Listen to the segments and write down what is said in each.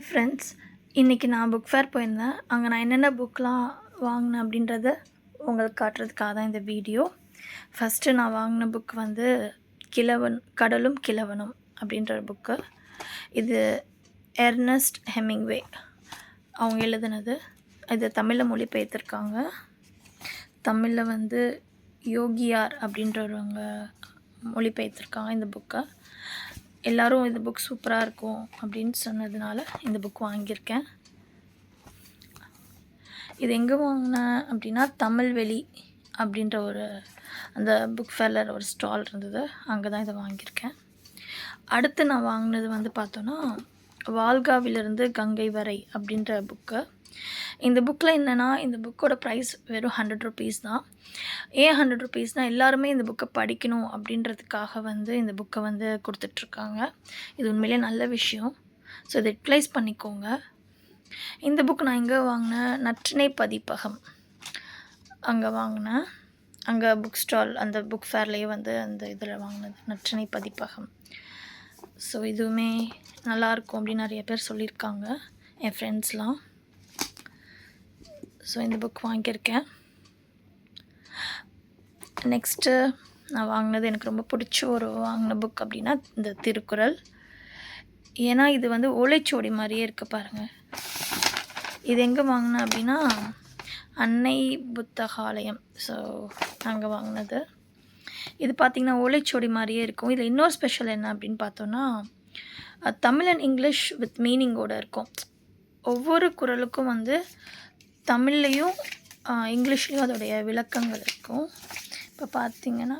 Friends, இன்றைக்கி நான் book fair போயிருந்தேன். அங்கே நான் என்னென்ன புக்லாம் வாங்கினேன் அப்படின்றத உங்களுக்கு காட்டுறதுக்காக தான் இந்த வீடியோ. ஃபஸ்ட்டு நான் வாங்கின புக் வந்து கடலும் கிழவனும் அப்படின்ற புக்கு. இது எர்னஸ்ட் ஹெமிங்வே அவங்க எழுதுனது. இது தமிழில் மொழிபெயர்த்திருக்காங்க. தமிழில் வந்து யோகியார் அப்படின்றவங்க மொழிபெயர்த்திருக்காங்க இந்த புக்கை. எல்லோரும் இந்த புக் சூப்பராக இருக்கும் அப்படின்னு சொன்னதுனால இந்த புக் வாங்கியிருக்கேன். இது எங்கே வாங்கினேன் அப்படின்னா, தமிழ்வெளி அப்படின்ற அந்த புக் ஃபேரில் ஒரு ஸ்டால் இருந்தது, அங்கே தான் இதை வாங்கியிருக்கேன். அடுத்து நான் வாங்கினது வந்து பார்த்தோன்னா, வால்காவிலிருந்து கங்கை வரை அப்படின்ற புக்கு. இந்த புக்கில் என்னென்னா, இந்த புக்கோட ப்ரைஸ் வெறும் 100 ருபீஸ் தான். ஏன் 100 ருபீஸ்னால், எல்லாருமே இந்த புக்கை படிக்கணும் அப்படின்றதுக்காக வந்து இந்த புக்கை வந்து கொடுத்துட்ருக்காங்க. இது உண்மையிலே நல்ல விஷயம். ஸோ இதை யூட்டிலைஸ் பண்ணிக்கோங்க. இந்த புக் நான் எங்கே வாங்கினேன், நற்றிணை பதிப்பகம் அங்கே வாங்கினேன். அங்கே புக் ஸ்டால் அந்த புக் ஃபேர்லேயே வந்து அந்த இதில் வாங்கினது நற்றிணை பதிப்பகம். ஸோ இதுவுமே நல்லாயிருக்கும் அப்படின்னு நிறைய பேர் சொல்லியிருக்காங்க, என் ஃப்ரெண்ட்ஸ்லாம். ஸோ இந்த புக் வாங்கியிருக்கேன். நெக்ஸ்ட்டு நான் வாங்கினது எனக்கு ரொம்ப பிடிச்ச வாங்கின புக் அப்படின்னா இந்த திருக்குறள். ஏன்னா இது வந்து ஓலைச்சுவடி மாதிரியே இருக்குது பாருங்கள். இது எங்கே வாங்கினேன் அப்படின்னா, அன்னை புத்தகாலயம். ஸோ அங்கே வாங்கினது. இது பார்த்திங்கன்னா ஓலைச்சுவடி மாதிரியே இருக்கும். இதில் இன்னொரு ஸ்பெஷல் என்ன அப்படின்னு பார்த்தோன்னா, தமிழ் அண்ட் இங்கிலீஷ் வித் மீனிங்கோடு இருக்கும். ஒவ்வொரு குறளுக்கும் வந்து தமிழ்லேயும் இங்கிலீஷ்லேயும் அதோடைய விளக்கங்கள் இருக்கும். இப்போ பார்த்திங்கன்னா,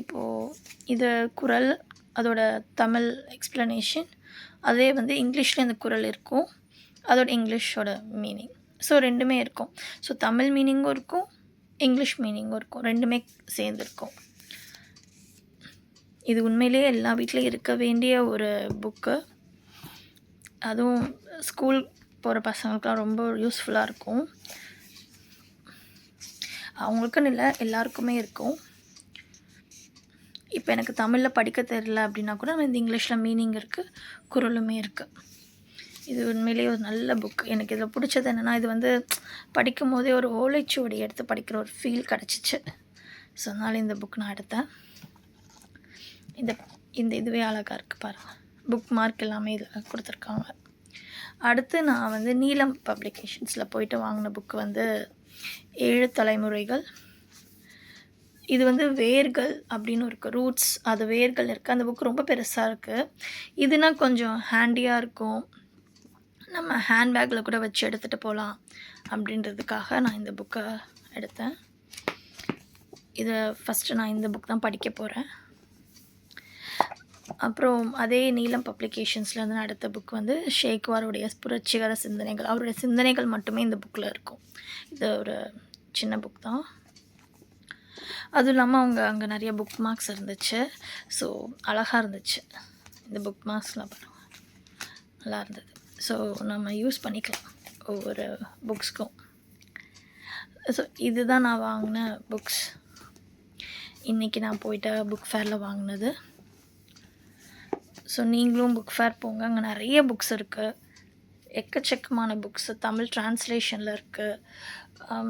இப்போது இது குறள், அதோட தமிழ் எக்ஸ்ப்ளனேஷன், அதே வந்து இங்கிலீஷ்லேயும் அந்த குறள் இருக்கும், அதோட இங்கிலீஷோட மீனிங். ஸோ ரெண்டுமே இருக்கும். ஸோ தமிழ் மீனிங்கும் இருக்கும், இங்கிலீஷ் மீனிங்கும் இருக்கும், ரெண்டுமே சேர்ந்துருக்கும். இது உண்மையிலேயே எல்லா வீட்லேயும் இருக்க வேண்டிய ஒரு புக்கு. அதுவும் ஸ்கூல் போகிற பசங்களுக்குலாம் ரொம்ப யூஸ்ஃபுல்லாக இருக்கும். அவங்களுக்குன்னு இல்லை, எல்லாருக்குமே இருக்கும். இப்போ எனக்கு தமிழில் படிக்க தெரியல அப்படின்னா கூட இந்த இங்கிலீஷில் மீனிங் இருக்குது, குறளுமே இருக்குது. இது உண்மையிலேயே ஒரு நல்ல புக். எனக்கு இதில் பிடிச்சது என்னென்னா, இது வந்து படிக்கும் போதே ஒரு ஓலைச்சுவடி எடுத்து படிக்கிற ஒரு ஃபீல் கிடச்சிச்சு. ஸோ அதனால் இந்த புக் நான் எடுத்தேன். இந்த இதுவே அழகாக இருக்குது பாருங்கள். புக் மார்க் எல்லாமே இதில் கொடுத்துருக்காங்க. அடுத்து நான் வந்து நீலம் பப்ளிகேஷன்ஸில் போயிட்டு வாங்கின புக்கு வந்து 7 தலைமுறைகள். இது வந்து வேர்கள் அப்படின்னு இருக்குது, ரூட்ஸ், அது வேர்கள் இருக்குது. அந்த புக்கு ரொம்ப பெருசாக இருக்குது. இதுனா கொஞ்சம் ஹேண்டியாக இருக்கும், நம்ம ஹேண்ட்பேக்கில் கூட வச்சு எடுத்துகிட்டு போகலாம் அப்படின்றதுக்காக நான் இந்த புக்கை எடுத்தேன். இதை ஃபஸ்ட்டு நான் இந்த புக் தான் படிக்க போகிறேன். அப்புறம் அதே நீலம் பப்ளிகேஷன்ஸ்லேருந்து அடுத்த புக் வந்து ஷேக்வாருடைய புரட்சிகர சிந்தனைகள். அவருடைய சிந்தனைகள் மட்டுமே இந்த புக்கில் இருக்கும். இது ஒரு சின்ன புக் தான். அதுவும் இல்லாமல் அங்கே நிறைய புக் மார்க்ஸ் இருந்துச்சு. ஸோ அழகாக இருந்துச்சு. இந்த புக் மார்க்ஸ்லாம் பாருங்கள், நல்லா இருந்தது. ஸோ நம்ம யூஸ் பண்ணிக்கலாம் ஒவ்வொரு புக்ஸ்க்கும். ஸோ இதுதான் நான் வாங்கின புக்ஸ். இன்றைக்கி நான் போயிட்ட புக் ஃபேரில் வாங்கினது. ஸோ நீங்களும் புக் ஃபேர் போங்க, அங்கே நிறைய புக்ஸ் இருக்குது, எக்கச்சக்கமான புக்ஸு தமிழ் ட்ரான்ஸ்லேஷனில் இருக்குது.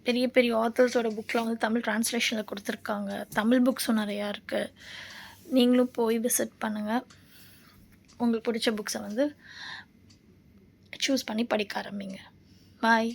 பெரிய பெரிய ஆத்தர்ஸோட புக்கெலாம் வந்து தமிழ் ட்ரான்ஸ்லேஷனில் கொடுத்துருக்காங்க. தமிழ் புக்ஸும் நிறையா இருக்குது. நீங்களும் போய் விசிட் பண்ணுங்கள். உங்களுக்கு பிடிச்ச புக்ஸை வந்து சூஸ் பண்ணி படிக்க ஆரம்பிங்க. பாய்.